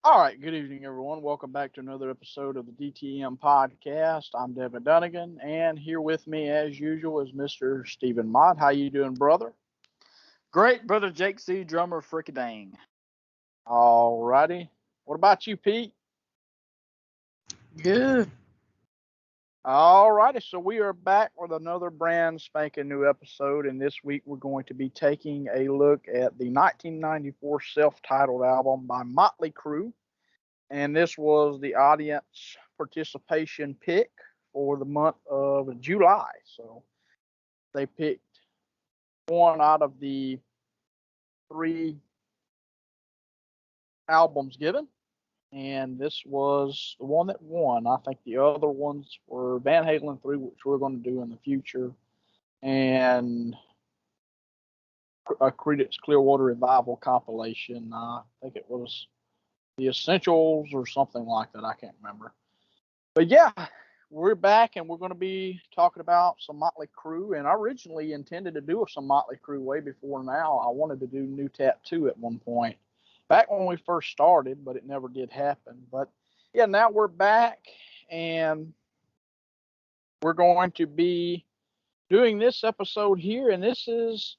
All right, good evening, everyone. Welcome back to another episode of the DTM podcast. I'm Devin Dunnigan, and here with me, as usual, is Mr. Stephen Mott. How you doing, brother? Great brother Jake C, drummer frickin' dang. All righty. What about you, Pete? Good. All righty. So we are back with another brand spanking new episode, and this week we're going to be taking a look at the 1994 self-titled album by Mötley Crüe. And this was the audience participation pick for the month of July. So they picked one out of the three albums given, and this was the one that won. I think the other ones were Van Halen 3, which we're going to do in the future, and a Creedence Clearwater Revival compilation. I think it was the Essentials or something like that. I can't remember. But yeah, we're back and we're going to be talking about some Mötley Crüe. And I originally intended to do some Mötley Crüe way before now. I wanted to do New Tattoo at one point, back when we first started, but it never did happen. But yeah, now we're back and we're going to be doing this episode here. And this is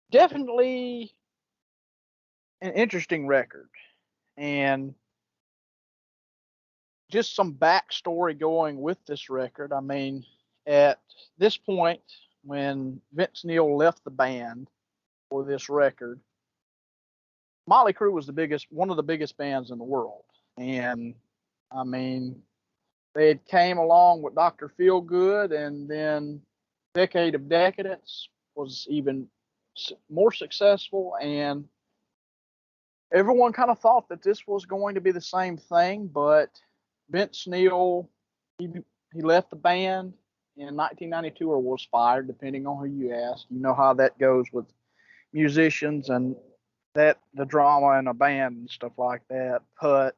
definitely an interesting record. And just some backstory going with this record. I mean, at this point, when Vince Neil left the band for this record, Mötley Crüe was one of the biggest bands in the world. And I mean, they had came along with Dr. Feelgood, and then Decade of Decadence was even more successful, and everyone kind of thought that this was going to be the same thing, but Vince Neil, he left the band in 1992 or was fired, depending on who you ask. You know how that goes with musicians and that the drama in a band and stuff like that. But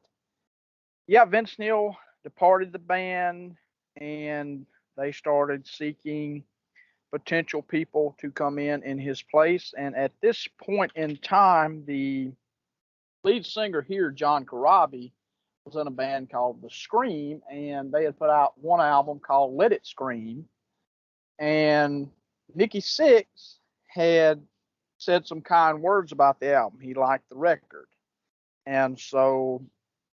yeah, Vince Neil departed the band and they started seeking potential people to come in his place. And at this point in time, the lead singer here, John Corabi, was in a band called The Scream, and they had put out one album called Let It Scream. And Nikki Sixx had said some kind words about the album. He liked the record. And so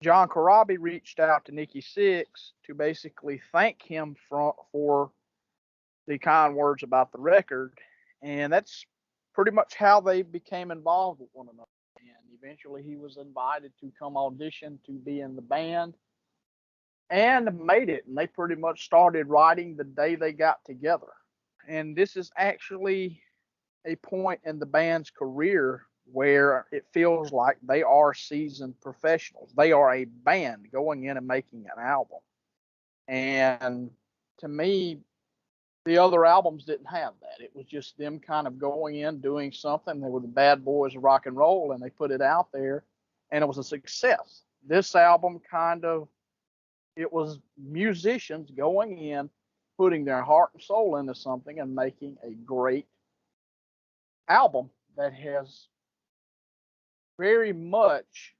John Corabi reached out to Nikki Sixx to basically thank him for the kind words about the record. And that's pretty much how they became involved with one another. And eventually he was invited to come audition to be in the band and made it. And they pretty much started writing the day they got together. And this is actually a point in the band's career where it feels like they are seasoned professionals. They are a band going in and making an album. And to me, the other albums didn't have that. It was just them kind of going in, doing something. They were the bad boys of rock and roll, and they put it out there, and it was a success. This album it was musicians going in, putting their heart and soul into something and making a great album that has very much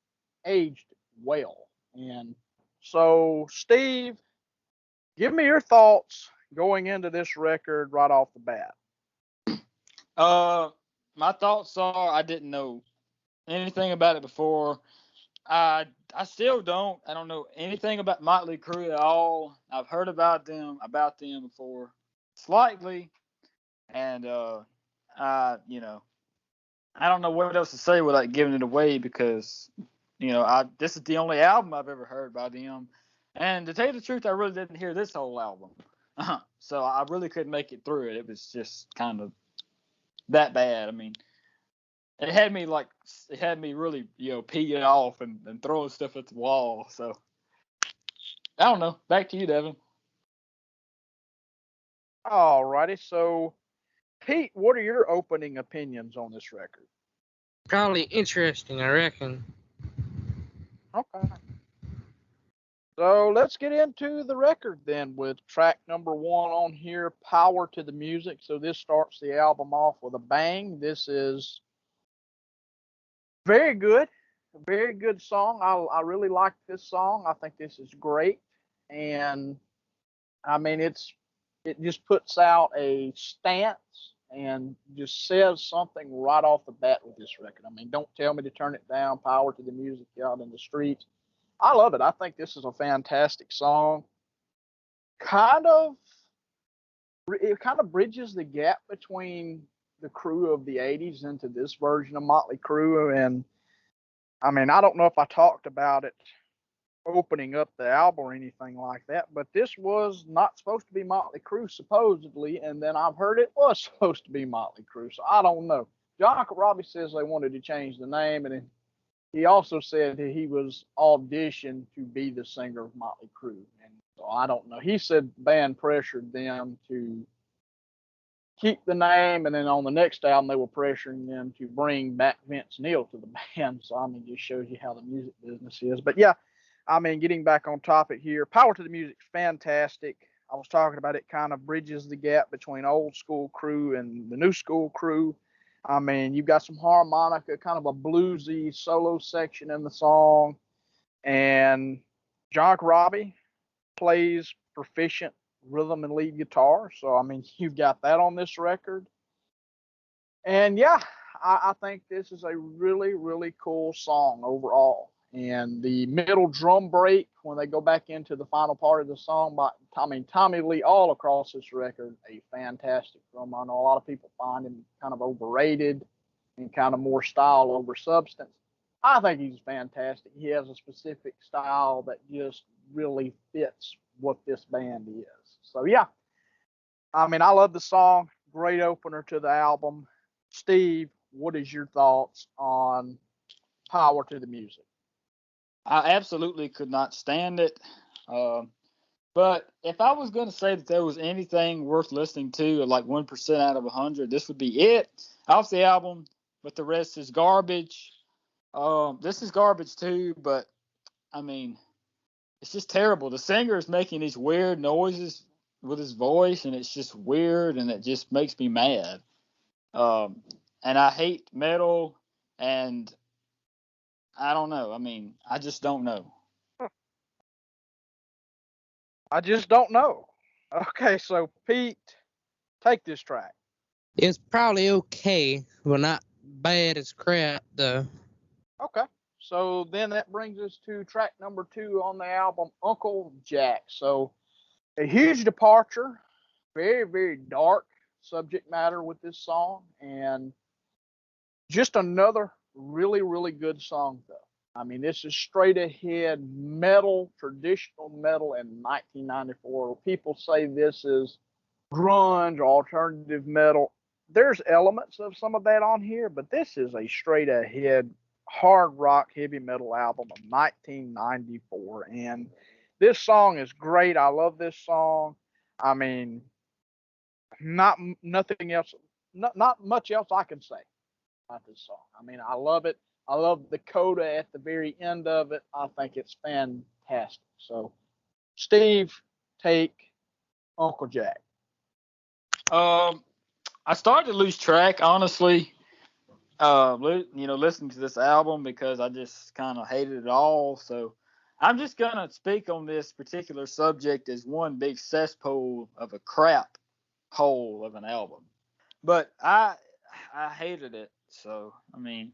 aged well. And so, Steve, give me your thoughts going into this record right off the bat. My thoughts are I didn't know anything about it before. I still don't. I don't know anything about Mötley Crüe at all. I've heard about them before slightly, and I I don't know what else to say without giving it away because this is the only album I've ever heard by them. And to tell you the truth, I really didn't hear this whole album. So I really couldn't make it through it. It was just kind of that bad. I mean, it had me really, peeing off and throwing stuff at the wall. So I don't know. Back to you, Devin. All righty. So, Pete, what are your opening opinions on this record? Probably interesting, I reckon. Okay. So let's get into the record then with track number 1 on here, Power to the Music. So this starts the album off with a bang. This is very good. very good song. I really like this song. I think this is great, and I mean it just puts out a stance and just says something right off the bat with this record. I mean, don't tell me to turn it down. Power to the music out in the streets. I love it. I think this is a fantastic song. Kind of, it kind of bridges the gap between the crew of the '80s into this version of Motley Crue, and I mean, I don't know if I talked about it opening up the album or anything like that, but this was not supposed to be Motley Crue supposedly, and then I've heard it was supposed to be Motley Crue, so I don't know. John Robbie says they wanted to change the name, and he also said that he was auditioned to be the singer of Motley Crue, and so I don't know. He said the band pressured them to keep the name, and then on the next album they were pressuring them to bring back Vince Neil to the band. So I mean, just shows you how the music business is. But yeah, I mean, getting back on topic here, Power to the Music, fantastic. I was talking about it kind of bridges the gap between old school Crue and the new school Crue. I mean, you've got some harmonica, kind of a bluesy solo section in the song, and John Robbie plays proficient rhythm and lead guitar. So I mean, you've got that on this record. And yeah, I think this is a really, really cool song overall. And the middle drum break when they go back into the final part of the song by Tommy Lee all across this record, a fantastic drummer. I know a lot of people find him kind of overrated and kind of more style over substance. I think he's fantastic. He has a specific style that just really fits what this band is. So yeah, I mean, I love the song. Great opener to the album. Steve, what is your thoughts on Power to the Music? I absolutely could not stand it. But if I was going to say that there was anything worth listening to, like 1% out of 100, this would be it off the album. But the rest is garbage. This is garbage too. But I mean, it's just terrible. The singer is making these weird noises with his voice, and it's just weird, and it just makes me mad. And I hate metal, and I don't know. I mean, I just don't know. I just don't know. Okay, so Pete, take this track. It's probably okay, but not bad as crap, though. Okay, so then that brings us to track number 2 on the album, Uncle Jack. So a huge departure, very, very dark subject matter with this song, and just another really, really good song, though. I mean, this is straight ahead metal, traditional metal in 1994. People say this is grunge or alternative metal. There's elements of some of that on here, but this is a straight ahead hard rock heavy metal album of 1994. And this song is great. I love this song. I mean, nothing else, not much else I can say about this song. I mean, I love it. I love the coda at the very end of it. I think it's fantastic. So, Steve, take Uncle Jack. I started to lose track, honestly. Listening to this album because I just kind of hated it all. So I'm just gonna speak on this particular subject as one big cesspool of a crap hole of an album. But I hated it. So I mean,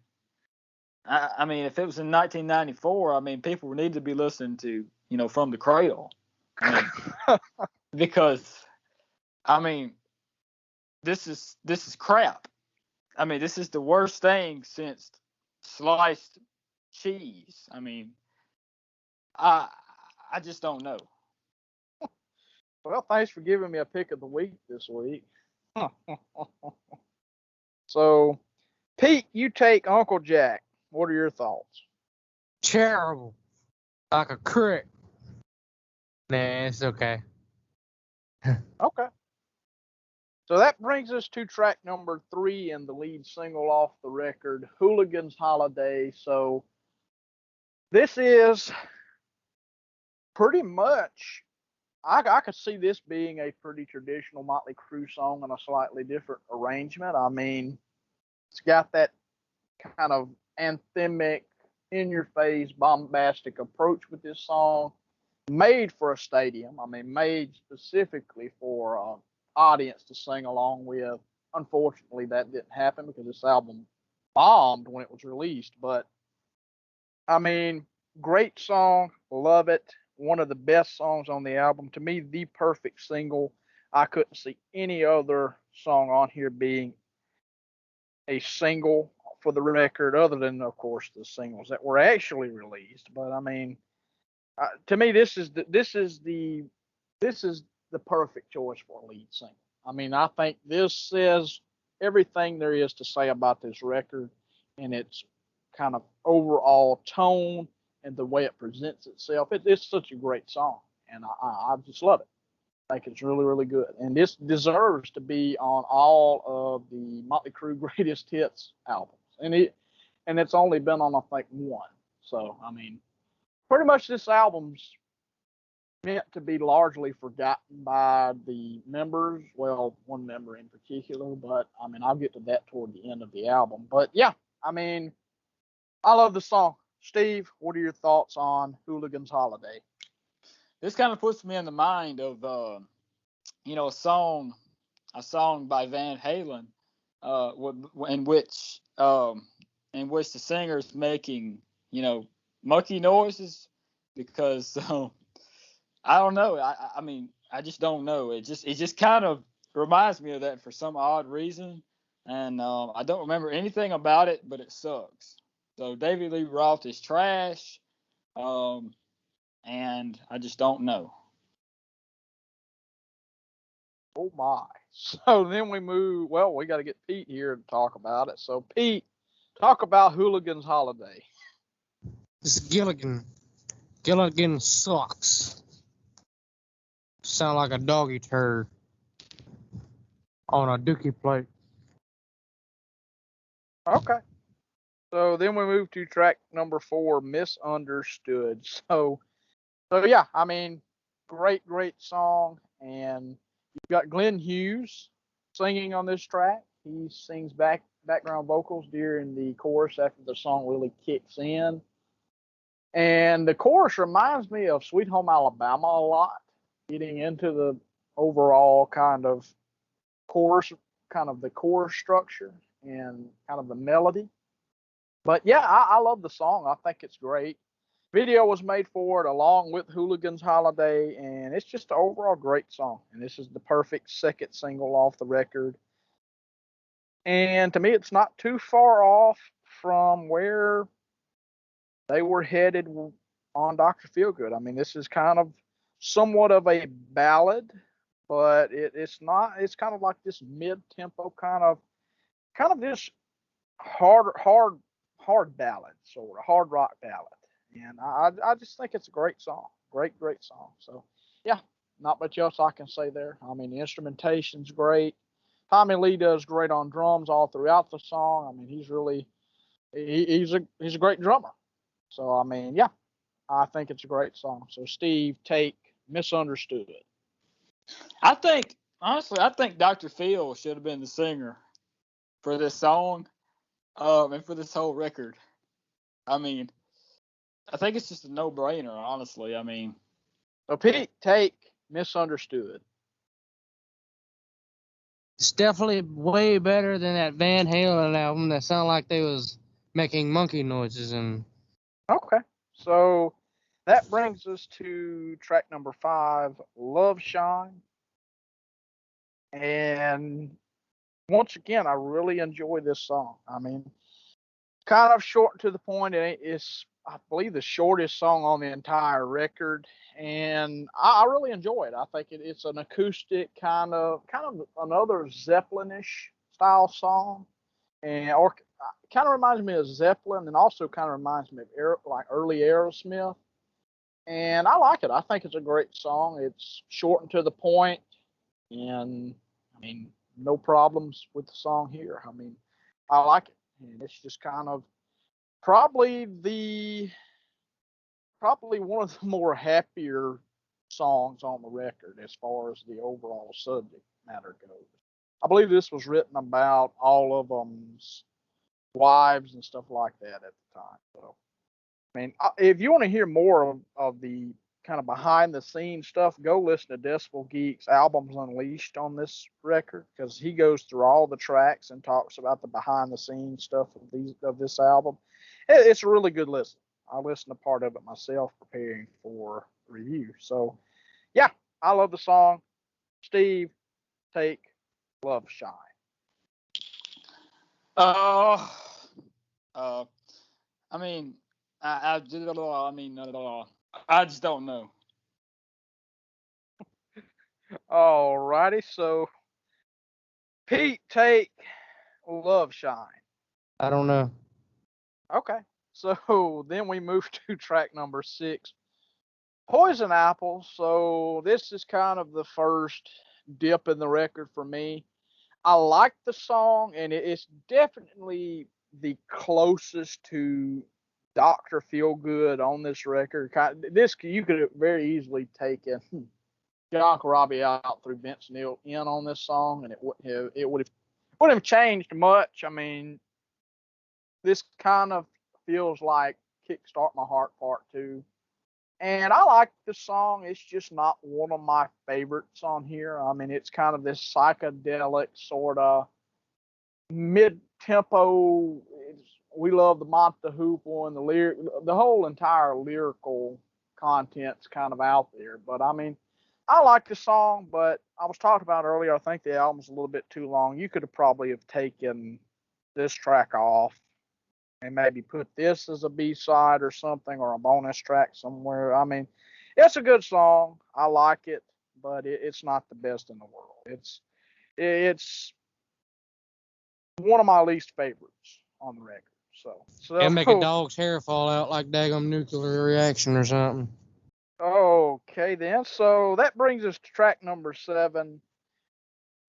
if it was in 1994, I mean, people need to be listening to From the Cradle. I mean, because I mean, this is crap. I mean, this is the worst thing since sliced cheese. I mean, I just don't know. Well, thanks for giving me a pick of the week this week. So, Pete, you take Uncle Jack. What are your thoughts? Terrible. Like a crick. Nah, it's okay. Okay. So that brings us to track number 3 and the lead single off the record, Hooligan's Holiday. So this is pretty much, I could see this being a pretty traditional Motley Crue song in a slightly different arrangement. I mean, it's got that kind of anthemic in-your-face, bombastic approach with this song, made for a stadium. I mean, made specifically for an audience to sing along with. Unfortunately, that didn't happen because this album bombed when it was released. But I mean, great song, love it. One of the best songs on the album. To me, the perfect single. I couldn't see any other song on here being a single for the record, other than, of course, the singles that were actually released. But I mean, to me, this is the perfect choice for a lead single. I mean, I think this says everything there is to say about this record and its kind of overall tone and the way it presents itself. It's such a great song, and I just love it. I think it's really, really good. And this deserves to be on all of the Mötley Crüe greatest hits albums. And it's only been on, I think, one. So, I mean, pretty much this album's meant to be largely forgotten by the members. Well, one member in particular, but I mean, I'll get to that toward the end of the album. But yeah, I mean, I love the song. Steve, what are your thoughts on Hooligan's Holiday? This kind of puts me in the mind of, a song by Van Halen, in which the singer's making, monkey noises, because I don't know. I mean, I just don't know. It just kind of reminds me of that for some odd reason, and I don't remember anything about it, but it sucks. So David Lee Roth is trash, and I just don't know. Oh my. So then we move. Well, we got to get Pete here to talk about it. So Pete, talk about Hooligan's Holiday. This is Gilligan. Gilligan sucks. Sound like a doggy turd on a dookie plate. Okay. So then we move to track number 4, Misunderstood. So yeah, I mean, great song. And you've got Glenn Hughes singing on this track. He sings background vocals during the chorus after the song really kicks in. And the chorus reminds me of Sweet Home Alabama a lot, getting into the overall kind of the chorus structure and kind of the melody. But yeah, I love the song. I think it's great. Video was made for it along with Hooligan's Holiday, and it's just an overall great song. And this is the perfect second single off the record. And to me, it's not too far off from where they were headed on Dr. Feelgood. I mean, this is kind of somewhat of a ballad, but it's not. It's kind of like this mid-tempo kind of this hard ballad, sort of hard rock ballad. And I just think it's a great song, great song. So yeah, not much else I can say there. I mean, the instrumentation's great. Tommy Lee does great on drums all throughout the song. I mean, he's a great drummer. So I mean, yeah, I think it's a great song. So Steve, take Misunderstood. Honestly, I think Dr. Phil should have been the singer for this song, and for this whole record. I mean, I think it's just a no-brainer, honestly. I mean, so Pete, take Misunderstood. It's definitely way better than that Van Halen album that sounded like they was making monkey noises. And Okay, so that brings us to track number 5, Love Shine. And once again, I really enjoy this song. I mean, kind of short to the point. It's, I believe, the shortest song on the entire record, and I really enjoy it. I think it's an acoustic kind of another Zeppelinish style song, and or kind of reminds me of Zeppelin, and also kind of reminds me of like early Aerosmith. And I like it. I think it's a great song. It's short and to the point, and I mean, no problems with the song here. I mean, I like it, and it's just kind of probably one of the more happier songs on the record as far as the overall subject matter goes. I believe this was written about all of them's wives and stuff like that at the time. So I mean, if you want to hear more of the kind of behind the scenes stuff, go listen to Decibel Geek's Albums Unleashed on this record, because he goes through all the tracks and talks about the behind the scenes stuff of this album. It's a really good listen. I listened to part of it myself preparing for review. So yeah, I love the song. Steve, take Love Shine. Uh, I mean, I just don't know. All righty, so Pete, take Love Shine. I don't know. Okay, so then we move to track number 6, Poison Apple. So this is kind of the first dip in the record for me. I like the song, and it's definitely the closest to Dr. Feelgood on this record. This you could have very easily taken John Corabi out through Vince Neil in on this song, and it wouldn't have changed much. I mean, this kind of feels like Kickstart My Heart Part 2. And I like the song. It's just not one of my favorites on here. I mean, it's kind of this psychedelic sort of mid-tempo. We love the Monta Hoople and the whole entire lyrical content's kind of out there. But I mean, I like the song, but I was talking about earlier, I think the album's a little bit too long. You could have probably have taken this track off and maybe put this as a B-side or something, or a bonus track somewhere. I mean, it's a good song. I like it, but it's not the best in the world. It's one of my least favorites on the record. So It'll make a dog's hair fall out like daggum nuclear reaction or something. Okay then. So that brings us to track number 7.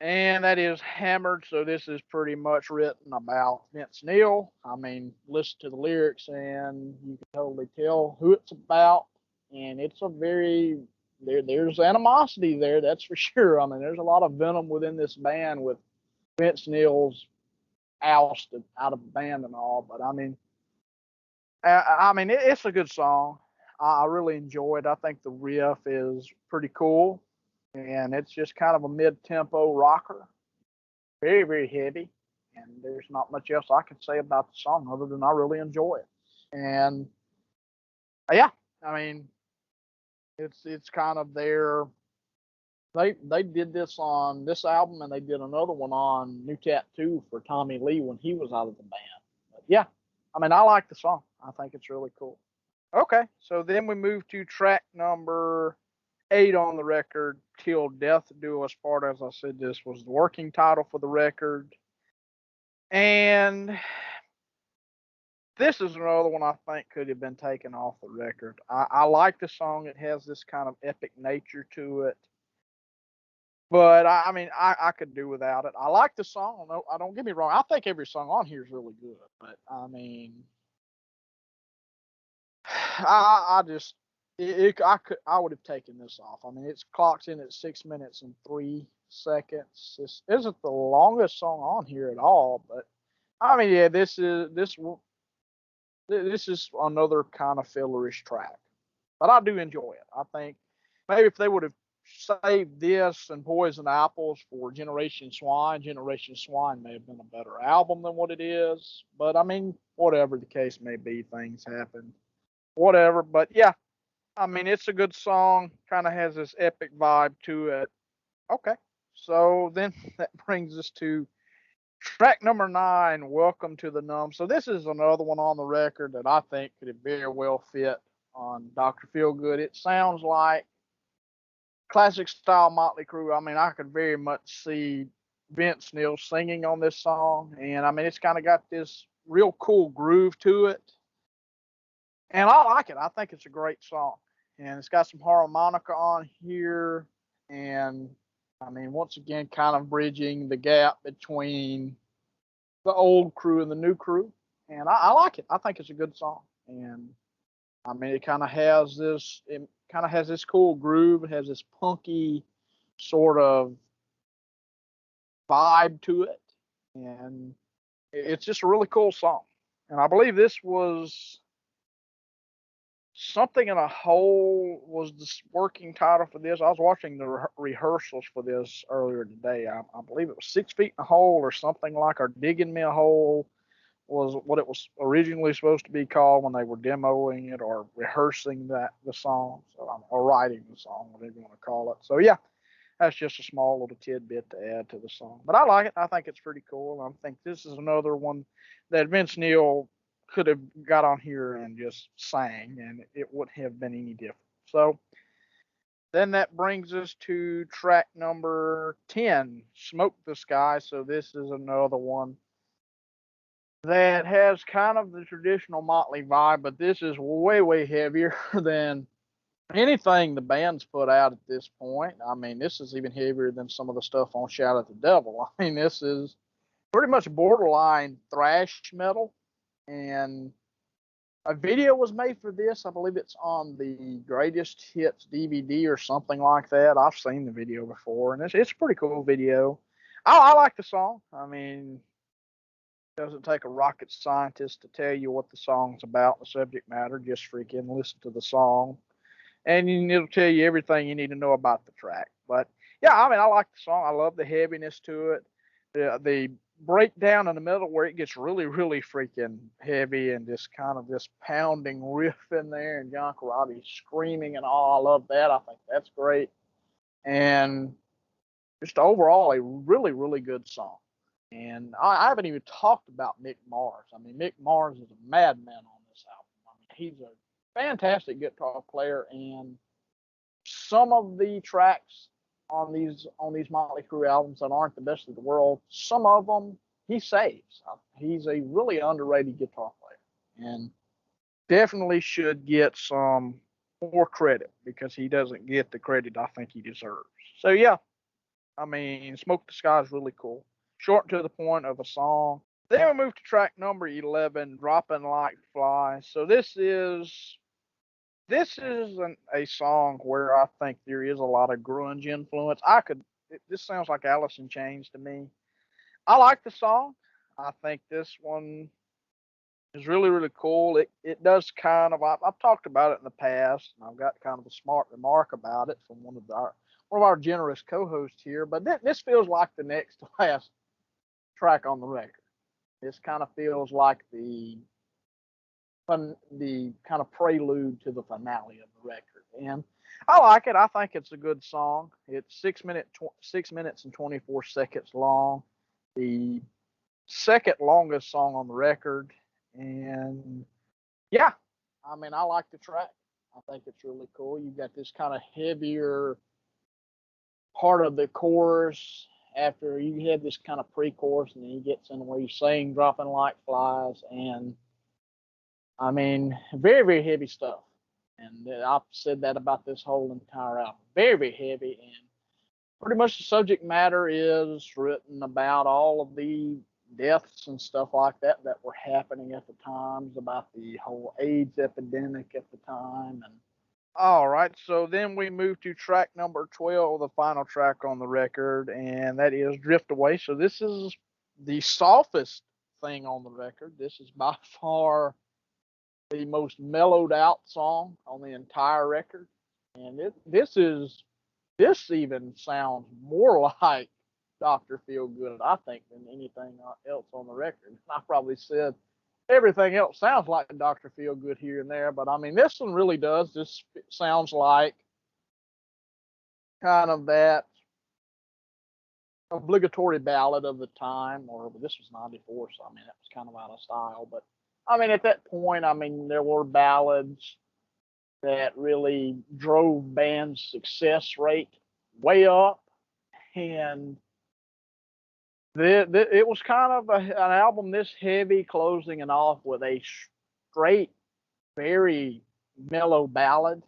And that is Hammered. So this is pretty much written about Vince Neil. I mean, listen to the lyrics and you can totally tell who it's about. And it's a there's animosity there, that's for sure. I mean, there's a lot of venom within this band with Vince Neil's ousted out of the band and all. But I mean, it's a good song. I really enjoy it. I think the riff is pretty cool, and it's just kind of a mid-tempo rocker, very, very heavy, and there's not much else I can say about the song other than I really enjoy it. And yeah, I mean, it's kind of they did this on this album, and they did another one on New Tattoo for Tommy Lee when he was out of the band. But yeah, I mean, I like the song. I think it's really cool. Okay, so then we move to track number 8 on the record, Till Death Do Us Part. As I said, this was the working title for the record. And this is another one I think could have been taken off the record. I like the song. It has this kind of epic nature to it. But I mean, I could do without it. I like the song. I don't get me wrong. I think every song on here is really good. But I mean, I just I would have taken this off. I mean, it's clocks in at 6 minutes and 3 seconds. This isn't the longest song on here at all, but I mean, yeah, this is another kind of fillerish track, but I do enjoy it. I think maybe if they would have saved this and Poison Apples for Generation Swine may have been a better album than what it is. But I mean, whatever the case may be, things happen. Whatever. But yeah, I mean, it's a good song. Kind of has this epic vibe to it. Okay. So then that brings us to track number 9, Welcome to the Numb. So this is another one on the record that I think could have very well fit on Dr. Feelgood. It sounds like classic style Mötley Crüe. I mean, I could very much see Vince Neil singing on this song. And I mean, it's kind of got this real cool groove to it. And I like it. I think it's a great song. And it's got some harmonica on here. And I mean, once again, kind of bridging the gap between the old crew and the new crew. And I like it. I think it's a good song. And I mean, it kind of has this cool groove. It has this punky sort of vibe to it. And it's just a really cool song. And I believe this was Something in a Hole was the working title for this. I was watching the rehearsals for this earlier today. I believe it was 6 Feet in a Hole or something like, or Digging Me a Hole was what it was originally supposed to be called when they were demoing it or rehearsing the song, or writing the song, whatever you want to call it. So yeah, that's just a small little tidbit to add to the song. But I like it. I think it's pretty cool. I think this is another one that Vince Neil could have got on here and just sang, and it wouldn't have been any different. So then that brings us to track number 10, Smoke the Sky. So this is another one that has kind of the traditional Motley vibe, but this is way, way heavier than anything the band's put out at this point. I mean, this is even heavier than some of the stuff on Shout at the Devil. I mean, this is pretty much borderline thrash metal, and a video was made for this. I believe it's on the Greatest Hits DVD or something like that. I've seen the video before, and it's a pretty cool video. I like the song. I mean, it doesn't take a rocket scientist to tell you what the song's about, the subject matter. Just freaking listen to the song, and it'll tell you everything you need to know about the track. But yeah, I mean, I like the song. I love the heaviness to it. The breakdown in the middle where it gets really, really freaking heavy and just kind of this pounding riff in there, and John Corabi screaming and all. I love that. I think that's great. And just overall, a really, really good song. And I haven't even talked about Mick Mars. I mean, Mick Mars is a madman on this album. I mean, he's a fantastic guitar player, and some of the tracks on these Mötley Crüe albums that aren't the best of the world, some of them he saves. He's a really underrated guitar player, and definitely should get some more credit because he doesn't get the credit I think he deserves. So yeah, I mean, Smoke the Sky is really cool. Short and to the point of a song. Then we move to track number 11, Dropping Like Flies. So this is a song where I think there is a lot of grunge influence. This sounds like Alice in Chains to me. I like the song. I think this one is really, really cool. It does kind of, I've talked about it in the past, and I've got kind of a smart remark about it from one of our generous co-hosts here. But this feels like the next to last track on the record. This kind of feels like the kind of prelude to the finale of the record, and I like it. I think it's a good song. It's 6 minutes and 24 seconds long, the second longest song on the record, and yeah, I mean, I like the track. I think it's really cool. You've got this kind of heavier part of the chorus after you have this kind of pre-chorus, and then he gets in where he's saying dropping like flies, and I mean, very, very heavy stuff. And I've said that about this whole entire album. Very, very heavy. And pretty much the subject matter is written about all of the deaths and stuff like that were happening at the times, about the whole AIDS epidemic at the time. And all right, so then we move to track number 12, the final track on the record, and that is Drift Away. So this is the softest thing on the record. This is by far the most mellowed out song on the entire record, and this even sounds more like Dr. Feelgood, I think, than anything else on the record. I probably said everything else sounds like Dr. Feelgood here and there, but I mean, this one really does. This sounds like kind of that obligatory ballad of the time, or this was 94, so I mean, it was kind of out of style, but I mean, at that point, I mean, there were ballads that really drove bands' success rate way up, and it was kind of an album this heavy, closing it off with a straight, very mellow ballad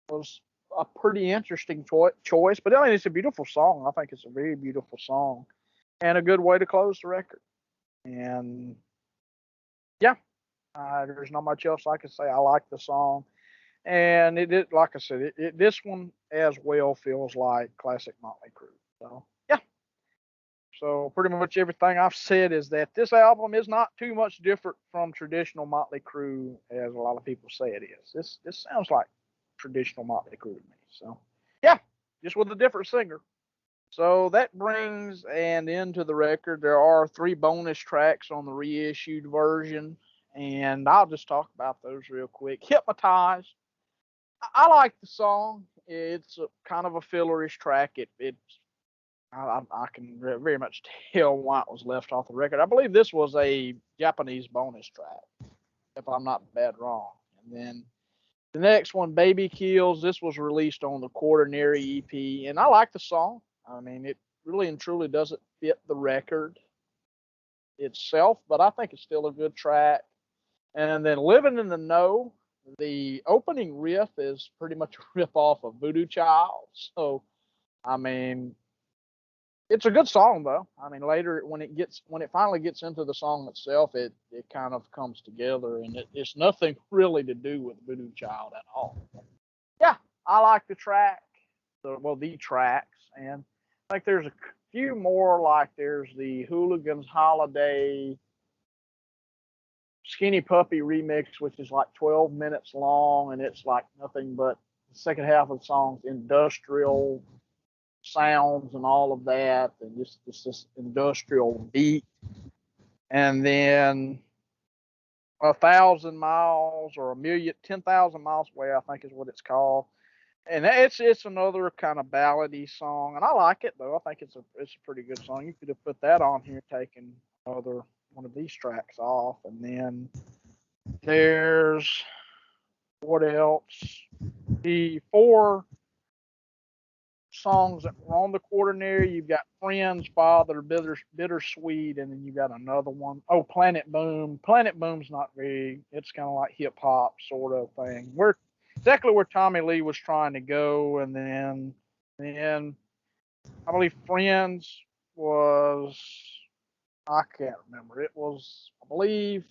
was a pretty interesting choice. But I mean, it's a beautiful song. I think it's a very beautiful song and a good way to close the record. And yeah. There's not much else I can say. I like the song, and like I said, this one as well feels like classic Mötley Crüe. So yeah, So pretty much everything I've said is that this album is not too much different from traditional Mötley Crüe as a lot of people say it is. This sounds like traditional Mötley Crüe to me. So yeah, just with a different singer. So that brings an end to the record. There are 3 bonus tracks on the reissued version, and I'll just talk about those real quick. Hypnotized. I like the song. It's kind of a fillerish track. I can very much tell why it was left off the record. I believe this was a Japanese bonus track, if I'm not bad wrong. And then the next one, Baby Kills, this was released on the Quaternary EP, and I like the song. I mean, it really and truly doesn't fit the record itself, but I think it's still a good track. And then Living in the Know, the opening riff is pretty much a rip off of Voodoo Child. So, I mean, it's a good song though. I mean, later when it finally gets into the song itself, it kind of comes together, and it's nothing really to do with Voodoo Child at all. Yeah, I like the track, the tracks, and I think there's a few more. Like there's the Hooligans Holiday Skinny Puppy remix, which is like 12 minutes long, and it's like nothing but the second half of the song's industrial sounds and all of that, and just this industrial beat. And then 1,000 miles or 10,000 miles away, I think is what it's called. And it's another kind of ballady song, and I like it though. I think it's a pretty good song. You could have put that on here, taken another one of these tracks off. And then there's what else? The 4 songs that were on the Quaternary. You've got Friends, Father, Bittersweet, and then you got another one. Oh, Planet Boom. Planet Boom's not very. It's kind of like hip hop sort of thing. Where exactly where Tommy Lee was trying to go, and then I believe Friends was. I can't remember. It was, I believe,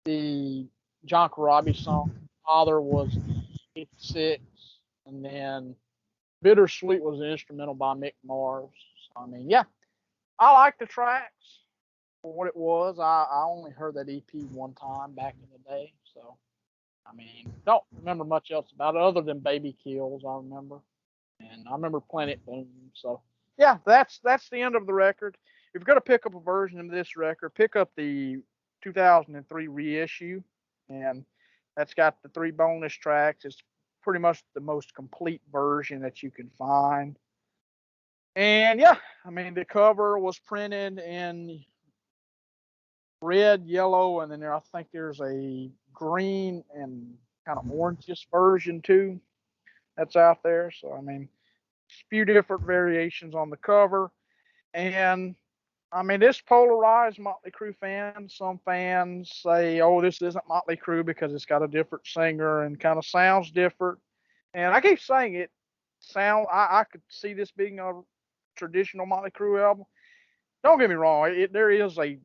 the John Corabi song. Father was 86, and then Bittersweet was an instrumental by Mick Mars. So, I mean, yeah, I like the tracks for what it was. I only heard that EP one time back in the day, so I mean, don't remember much else about it other than Baby Kills. I remember, and I remember Planet Boom. So yeah, that's the end of the record. If you're gonna pick up a version of this record, pick up the 2003 reissue, and that's got the 3 bonus tracks. It's pretty much the most complete version that you can find. And yeah, I mean, the cover was printed in red, yellow, and then I think there's a green and kind of orangish version too that's out there. So I mean, a few different variations on the cover. And I mean, this polarized Mötley Crüe fans. Some fans say, "Oh, this isn't Mötley Crüe because it's got a different singer and kind of sounds different." And I keep saying it. I could see this being a traditional Mötley Crüe album. Don't get me wrong. There is a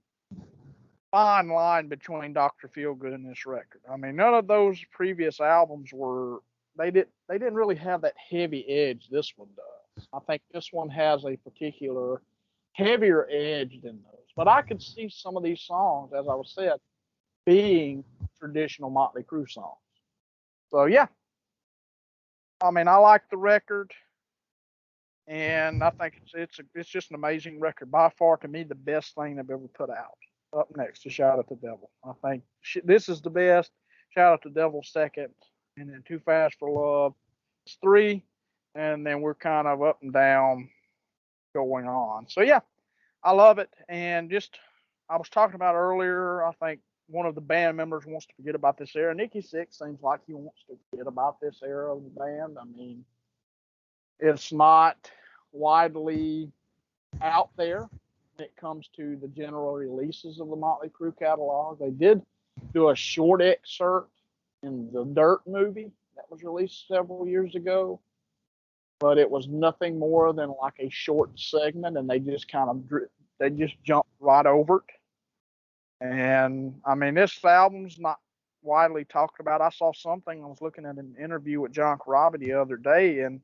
fine line between Dr. Feelgood and this record. I mean, none of those previous albums were. They didn't really have that heavy edge this one does. I think this one has a particular heavier edge than those. But I could see some of these songs, as I was said, being traditional Mötley Crüe songs. So yeah, I mean, I like the record, and I think it's just an amazing record. By far, to me, the best thing they've ever put out. Up next to Shout at the Devil. I think this is the best. Shout at the Devil second, and then Too Fast for Love is 3, and then we're kind of up and down going on. So yeah, I love it. And just I was talking about earlier, I think one of the band members wants to forget about this era. Nikki Sixx seems like he wants to forget about this era of the band. I mean, it's not widely out there when it comes to the general releases of the Mötley Crüe catalog. They did do a short excerpt in the Dirt movie that was released several years ago, but it was nothing more than like a short segment, and they just jumped right over it. And I mean, this album's not widely talked about. I saw something. I was looking at an interview with John Corabi the other day, and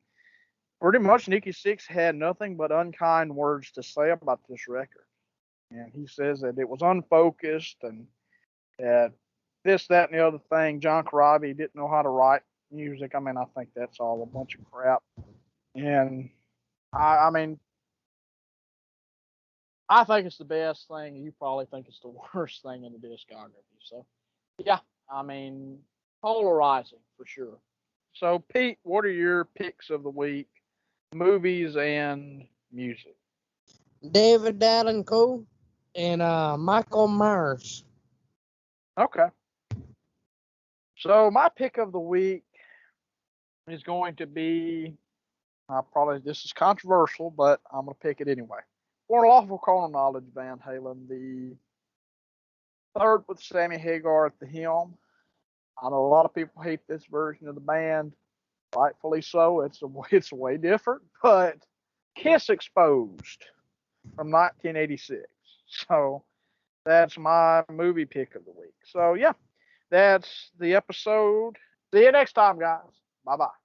pretty much Nikki Sixx had nothing but unkind words to say about this record. And he says that it was unfocused and that this, that, and the other thing. John Corabi didn't know how to write music. I mean, I think that's all a bunch of crap. And I mean, I think it's the best thing. You probably think it's the worst thing in the discography. So, yeah, I mean, polarizing for sure. So, Pete, what are your picks of the week? Movies and music. David Allen Coe and Michael Myers. Okay. So, my pick of the week is going to be this is controversial, but I'm going to pick it anyway. For Lawful Carnal Knowledge, Van Halen, the third with Sammy Hagar at the helm. I know a lot of people hate this version of the band, rightfully so. It's way different, but Kiss Exposed from 1986. So that's my movie pick of the week. So yeah, that's the episode. See you next time, guys. Bye bye.